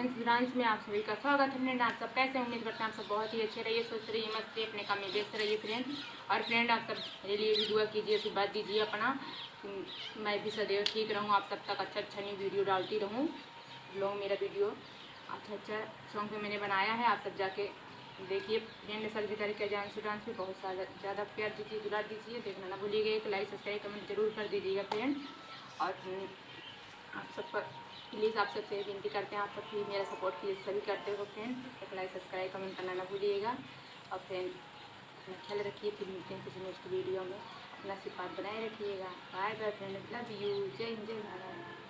Dance में आप सभी का स्वागत है फ्रेंड। आप सब कैसे उम्मीद करते हैं आप सब बहुत ही अच्छे रहिए, स्वस्थ रहिए, मस्त रहिए, अपने काम में व्यस्त रहिए फ्रेंड। और फ्रेंड आप सब मेरे लिए भी दुआ कीजिए, आशीर्वाद दीजिए अपना, मैं भी सदैव ठीक रहूँ, आप सब तक अच्छा न्यू वीडियो डालती रहूँ। लोग मेरा वीडियो अच्छा सॉन्ग पे मैंने बनाया है, आप सब जाके देखिए फ्रेंड। सर्दी तारीख का डांस पे बहुत ज़्यादा प्यार दीजिए, दुलार दीजिए, देखना ना भूलिएगा। एक लाइक सब्सक्राइब कमेंट जरूर कर दीजिएगा फ्रेंड। और आप सब पर प्लीज़ आप सबसे विनती करते हैं, आप सब भी मेरा सपोर्ट कीजिए, सभी करते हो फ्रेंड। एक लाइक सब्सक्राइब कमेंट करना ना भूलिएगा। और फ्रेंड अपना ख्याल रखिए, फिर मिलते हैं किसी नेक्स्ट वीडियो में। अपना आशीर्वाद बनाए रखिएगा। Bye bye friend, love you, जय हिंद, जय भारत।